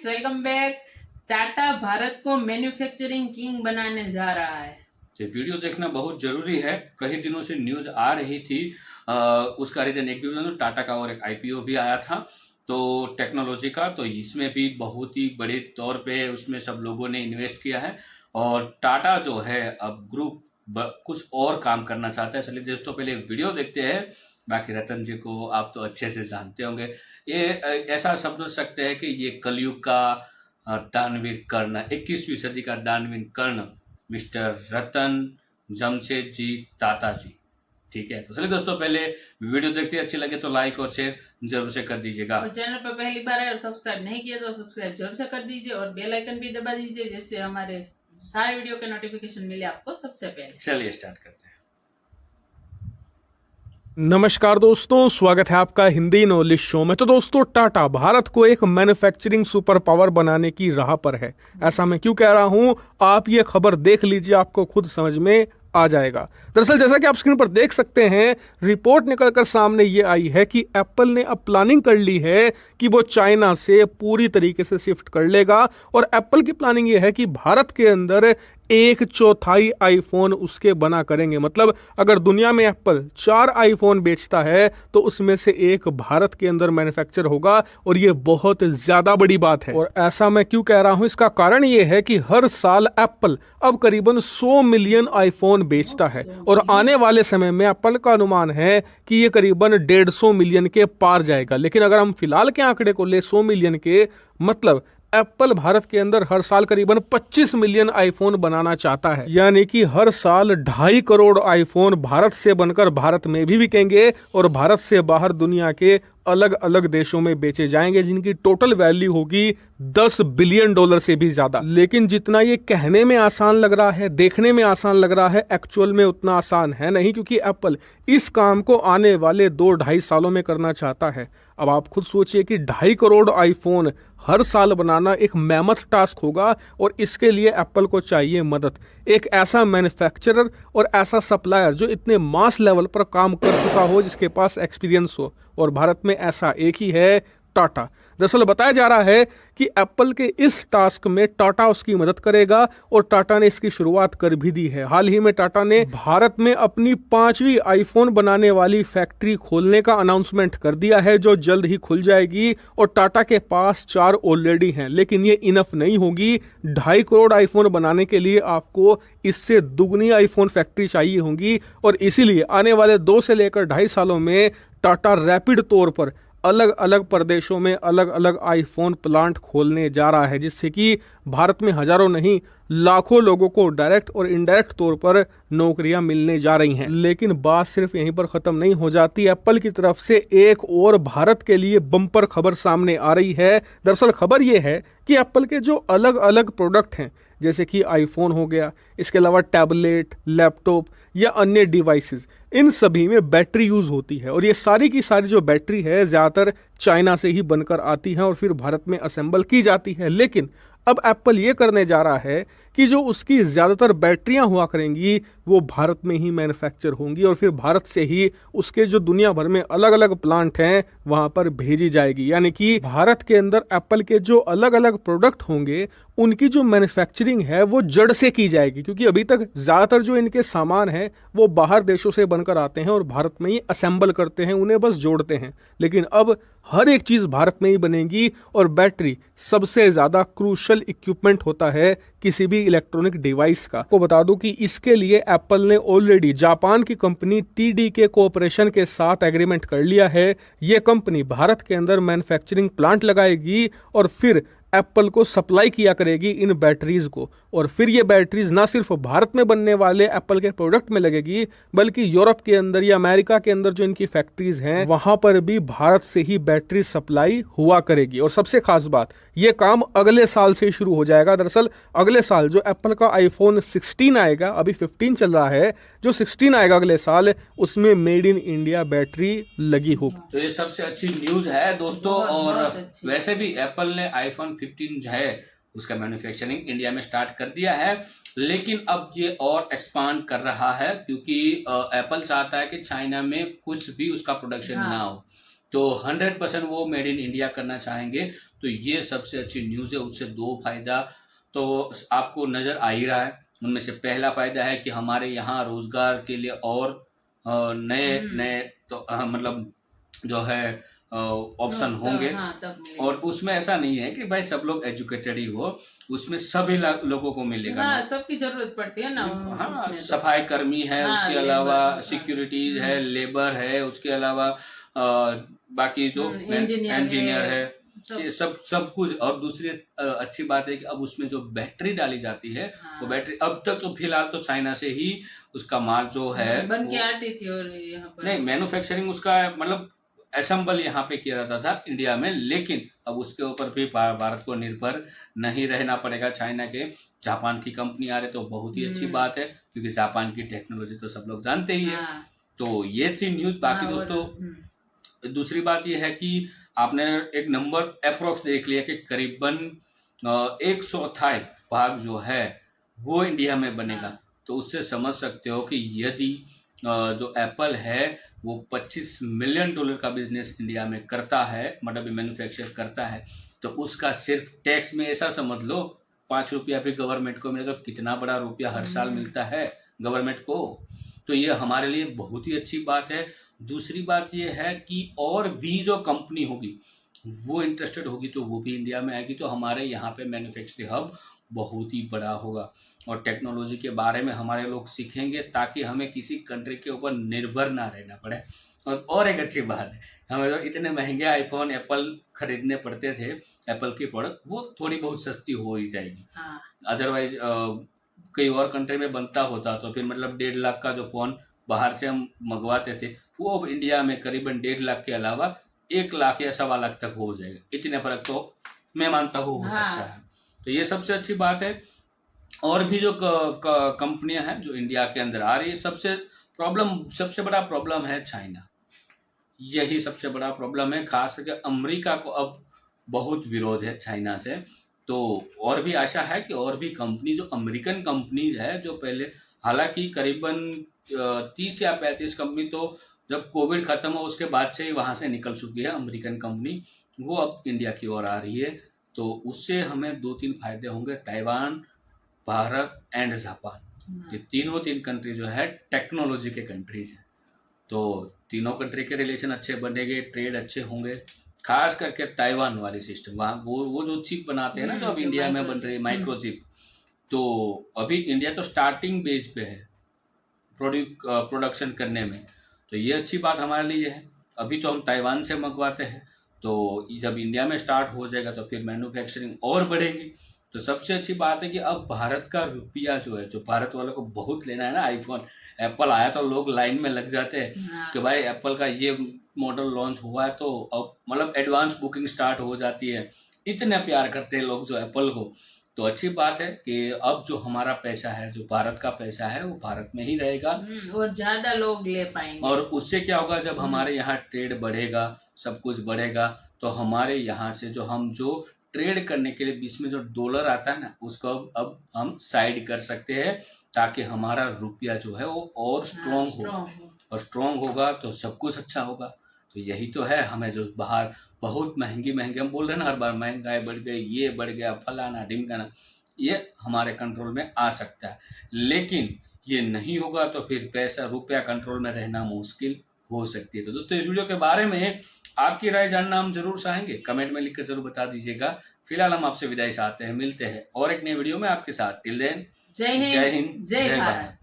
Welcome back. Tata Bharat को manufacturing king बनाने जा रहा है। ये वीडियो देखना बहुत जरूरी है। कई दिनों से न्यूज आ रही थी। उसका रीजन एक भी बता दूं, टाटा का और एक आईपीओ भी आया था तो टेक्नोलॉजी का, तो इसमें भी बहुत ही बड़े तौर पे उसमें सब लोगों ने इन्वेस्ट किया है और टाटा जो है अब ग्रुप कुछ और काम करना चाहता है। चलिए दोस्तों पहले वीडियो देखते हैं। बाकी रतन जी को आप तो अच्छे से जानते होंगे। ये ऐसा समझ सकते हैं कि ये कलयुग का दानवीर कर्ण, 21वीं सदी का दानवीर कर्ण मिस्टर रतन जमशेद जी टाटा जी। ठीक है, तो चलिए दोस्तों पहले वीडियो देखते हैं। अच्छी लगे तो लाइक और शेयर जरूर से कर दीजिएगा। और चैनल पर पहली बार है और सब्सक्राइब नहीं किया तो सब्सक्राइब जरूर से कर दीजिए और बेल आइकन भी दबा दीजिए, जिससे हमारे सारे वीडियो के नोटिफिकेशन मिले आपको सबसे पहले। चलिए स्टार्ट करते हैं। नमस्कार दोस्तों, स्वागत है आपका हिंदी नॉलेज शो में। तो दोस्तों, टाटा भारत को एक मैन्युफैक्चरिंग सुपर पावर बनाने की राह पर है। ऐसा मैं क्यों कह रहा हूं, आप ये खबर देख लीजिए, आपको खुद समझ में आ जाएगा। दरअसल जैसा कि आप स्क्रीन पर देख सकते हैं, रिपोर्ट निकलकर सामने ये आई है कि एप्पल ने अब प्लानिंग कर ली है कि वो चाइना से पूरी तरीके से शिफ्ट कर लेगा। और एप्पल की प्लानिंग ये है कि भारत के अंदर 1/4 आईफोन उसके बना करेंगे। मतलब अगर दुनिया में एप्पल 4 आईफोन बेचता है तो उसमें से एक भारत के अंदर मैन्युफैक्चर होगा, और ये बहुत ज्यादा बड़ी बात है। और ऐसा मैं क्यों कह रहा हूं, इसका कारण ये है कि हर साल एप्पल अब करीबन 100 मिलियन आईफोन बेचता है और आने वाले समय में एप्पल का अनुमान है कि ये करीबन 150 मिलियन के पार जाएगा। लेकिन अगर हम फिलहाल के आंकड़े को ले 100 मिलियन के, मतलब एप्पल भारत के अंदर हर साल करीबन 25 मिलियन आईफोन बनाना चाहता है। यानी कि हर साल 2.5 करोड़ आईफोन भारत से बनकर भारत में भी बिकेंगे और भारत से बाहर दुनिया के अलग अलग देशों में बेचे जाएंगे, जिनकी टोटल वैल्यू होगी $10 बिलियन से भी ज्यादा। लेकिन जितना ये कहने में आसान लग रहा है, देखने में आसान लग रहा है, एक्चुअल में उतना आसान है नहीं, क्योंकि एप्पल इस काम को आने वाले 2-2.5 सालों में करना चाहता है। अब आप खुद सोचिए कि 2.5 करोड़ आईफोन हर साल बनाना एक मेहनत टास्क होगा, और इसके लिए एप्पल को चाहिए मदद। एक ऐसा मैन्युफैक्चरर और ऐसा सप्लायर जो इतने मास लेवल पर काम कर चुका हो, जिसके पास एक्सपीरियंस हो, और भारत में ऐसा एक ही है, टाटा। दरअसल बताया जा रहा है कि एप्पल के इस टास्क में टाटा उसकी मदद करेगा, और टाटा ने इसकी शुरुआत कर भी दी है। हाल ही में टाटा ने भारत में अपनी 5वीं आईफोन बनाने वाली फैक्ट्री खोलने का अनाउंसमेंट कर दिया है, जो जल्द ही खुल जाएगी। और टाटा के पास 4 ऑलरेडी हैं, लेकिन ये इनफ नहीं होगी। 2.5 करोड़ आईफोन बनाने के लिए आपको इससे दुगनी आईफोन फैक्ट्री चाहिए होंगी, और इसीलिए आने वाले 2 से लेकर 2.5 सालों में टाटा रैपिड तौर पर अलग अलग प्रदेशों में अलग अलग आईफोन प्लांट खोलने जा रहा है, जिससे कि भारत में हजारों नहीं लाखों लोगों को डायरेक्ट और इनडायरेक्ट तौर पर नौकरियां मिलने जा रही हैं। लेकिन बात सिर्फ यहीं पर खत्म नहीं हो जाती। एप्पल की तरफ से एक और भारत के लिए बम्पर खबर सामने आ रही है। दरअसल खबर यह है कि एप्पल के जो अलग अलग प्रोडक्ट हैं, जैसे कि आईफोन हो गया, इसके अलावा टैबलेट, लैपटॉप या अन्य डिवाइसेस, इन सभी में बैटरी यूज होती है। और ये सारी की सारी जो बैटरी है ज़्यादातर चाइना से ही बनकर आती हैं और फिर भारत में असेंबल की जाती है। लेकिन अब एप्पल ये करने जा रहा है कि जो उसकी ज़्यादातर बैटरियां हुआ करेंगी वो भारत में ही मैन्युफैक्चर होंगी, और फिर भारत से ही उसके जो दुनिया भर में अलग अलग प्लांट हैं वहां पर भेजी जाएगी। यानी कि भारत के अंदर एप्पल के जो अलग अलग प्रोडक्ट होंगे उनकी जो मैन्युफैक्चरिंग है वो जड़ से की जाएगी, क्योंकि अभी तक ज़्यादातर जो इनके सामान हैं वो बाहर देशों से बनकर आते हैं और भारत में ही असेंबल करते हैं, उन्हें बस जोड़ते हैं। लेकिन अब हर एक चीज़ भारत में ही बनेगी, और बैटरी सबसे ज़्यादा क्रूशल इक्विपमेंट होता है किसी भी इलेक्ट्रॉनिक डिवाइस का। को बता दूं कि इसके लिए एप्पल ने ऑलरेडी जापान की कंपनी TDK कोऑपरेशन के साथ एग्रीमेंट कर लिया है। ये कंपनी भारत के अंदर मैन्युफैक्चरिंग प्लांट लगाएगी और फिर एप्पल को सप्लाई किया करेगी इन बैटरीज को, और फिर ये बैटरीज ना सिर्फ भारत में बनने वाले एप्पल के प्रोडक्ट में लगेगी, बल्कि यूरोप के अंदर या अमेरिका के अंदर जो इनकी फैक्ट्रीज हैं वहां पर भी भारत से ही बैटरी सप्लाई हुआ करेगी। और सबसे खास बात, ये काम अगले साल से शुरू हो जाएगा। दरअसल अगले साल जो एप्पल का आईफोन 16 आएगा, अभी 15 चल रहा है, जो 16 आएगा अगले साल, उसमें मेड इन इंडिया बैटरी लगी होगी। तो ये सबसे अच्छी न्यूज है दोस्तों। और वैसे भी एप्पल ने आईफोन 15 जो है उसका मैन्युफैक्चरिंग इंडिया में स्टार्ट कर दिया है, लेकिन अब ये और एक्सपांड कर रहा है, क्योंकि एप्पल चाहता है कि चाइना में कुछ भी उसका प्रोडक्शन ना हो। तो 100% वो मेड इन इंडिया करना चाहेंगे। तो ये सबसे अच्छी न्यूज़ है। उससे दो फायदा तो आपको नज़र आ ही रहा है। उनमें से पहला फायदा है कि हमारे यहाँ रोजगार के लिए और नए नए तो मतलब जो है ऑप्शन होंगे। तब मिलेगा। और उसमें ऐसा नहीं है कि भाई सब लोग एजुकेटेड ही हो, उसमें सभी लोगों को मिलेगा। हाँ, सबकी जरूरत पड़ती है ना। हाँ, उसमें तो। सफाई कर्मी है, हाँ, उसके लेबर, अलावा हाँ। सिक्योरिटीज है, लेबर है, उसके अलावा बाकी जो इंजीनियर है, ये सब कुछ। और दूसरी अच्छी बात है कि अब उसमें जो बैटरी डाली जाती है, वो बैटरी अब तक तो फिलहाल तो चाइना से ही उसका माल जो है बन के आती थी, और यहाँ पर नहीं मैन्युफैक्चरिंग उसका मतलब असेंबल यहाँ पे किया जाता था इंडिया में। लेकिन अब उसके ऊपर भी भारत को निर्भर नहीं रहना पड़ेगा चाइना के। जापान की कंपनी आ रही तो बहुत ही अच्छी बात है, क्योंकि जापान की टेक्नोलॉजी तो सब लोग जानते ही है। तो ये थी न्यूज। बाकी दोस्तों दूसरी बात ये है कि आपने एक नंबर अप्रोक्स देख लिया कि करीबन 1/4 भाग जो है वो इंडिया में बनेगा। तो उससे समझ सकते हो कि यदि जो एप्पल है वो $25 मिलियन का बिजनेस इंडिया में करता है, मतलब मैन्युफैक्चर करता है, तो उसका सिर्फ टैक्स में ऐसा समझ लो 5 रुपया भी गवर्नमेंट को मिले तो कितना बड़ा रुपया हर साल मिलता है गवर्नमेंट को। तो ये हमारे लिए बहुत ही अच्छी बात है। दूसरी बात ये है कि और भी जो कंपनी होगी वो इंटरेस्टेड होगी तो वो भी इंडिया में आएगी, तो हमारे यहाँ पे मैन्युफैक्चरिंग हब बहुत ही बड़ा होगा। और टेक्नोलॉजी के बारे में हमारे लोग सीखेंगे ताकि हमें किसी कंट्री के ऊपर निर्भर ना रहना पड़े। और एक अच्छी बात है, हमें तो इतने महंगे आईफोन एप्पल खरीदने पड़ते थे, एप्पल की प्रोडक्ट वो थोड़ी बहुत सस्ती हो ही जाएगी। अदरवाइज कई और कंट्री में बनता होता तो फिर मतलब 1.5 लाख का जो फ़ोन बाहर से हम मंगवाते थे वो अब इंडिया में करीबन 1.5 लाख के अलावा 1 लाख या 1.25 लाख तक हो जाएगा। इतने फर्क तो मैं मानता हूँ हो सकता है। तो ये सबसे अच्छी बात है। और भी जो कंपनियां हैं जो इंडिया के अंदर आ रही है, सबसे बड़ा प्रॉब्लम है चाइना। यही सबसे बड़ा प्रॉब्लम है। खास करके अमेरिका को अब बहुत विरोध है चाइना से। तो और भी आशा है कि और भी कंपनी जो अमेरिकन कंपनीज है जो पहले, हालांकि करीबन 30 या 35 कंपनी तो जब कोविड खत्म हो उसके बाद से ही वहाँ से निकल चुकी है अमेरिकन कंपनी, वो अब इंडिया की ओर आ रही है। तो उससे हमें 2-3 फायदे होंगे। ताइवान, भारत एंड जापान, ये तीन कंट्री जो है टेक्नोलॉजी के कंट्रीज हैं। तो तीनों कंट्री के रिलेशन अच्छे बनेंगे, ट्रेड अच्छे होंगे। खास करके ताइवान वाली सिस्टम, वहाँ वो जो चिप बनाते हैं ना, जो अब इंडिया में बन रही है माइक्रो चिप, तो अभी इंडिया तो स्टार्टिंग बेस पे है प्रोडक्शन करने में। तो ये अच्छी बात हमारे लिए है। अभी तो हम ताइवान से मंगवाते हैं, तो जब इंडिया में स्टार्ट हो जाएगा तो फिर मैन्युफैक्चरिंग और बढ़ेगी। तो सबसे अच्छी बात है कि अब भारत का रुपया जो है, जो भारत वालों को बहुत लेना है ना आईफोन, एप्पल आया तो लोग लाइन में लग जाते हैं कि भाई एप्पल का ये मॉडल लॉन्च हुआ है, तो अब मतलब एडवांस बुकिंग स्टार्ट हो जाती है। इतने प्यार करते हैं लोग जो एप्पल को। तो अच्छी बात है कि अब जो हमारा पैसा है, जो भारत का पैसा है, वो भारत में ही रहेगा और ज्यादा लोग ले पाएंगे। और उससे क्या होगा, जब हमारे यहाँ ट्रेड बढ़ेगा, सब कुछ बढ़ेगा, तो हमारे यहाँ से जो ट्रेड करने के लिए बीच में जो डॉलर आता है ना, उसको अब हम साइड कर सकते हैं ताकि हमारा रुपया जो है वो और स्ट्रॉन्ग हो। और स्ट्रॉन्ग होगा तो सब कुछ अच्छा होगा। तो यही तो है। हमें जो बाहर बहुत महंगी हम बोल रहे हैं ना हर बार, महंगाई बढ़ गई, ये बढ़ गया, फलाना ढिमकाना, ये हमारे कंट्रोल में आ सकता है। लेकिन ये नहीं होगा तो फिर पैसा रुपया कंट्रोल में रहना मुश्किल हो सकती है। तो दोस्तों, इस वीडियो के बारे में आपकी राय जानना हम जरूर चाहेंगे, कमेंट में लिखकर जरूर बता दीजिएगा। फिलहाल हम आपसे विदाई चाहते हैं, मिलते हैं और एक नए वीडियो में आपके साथ। टिल देन, जय हिंद, जय भारत।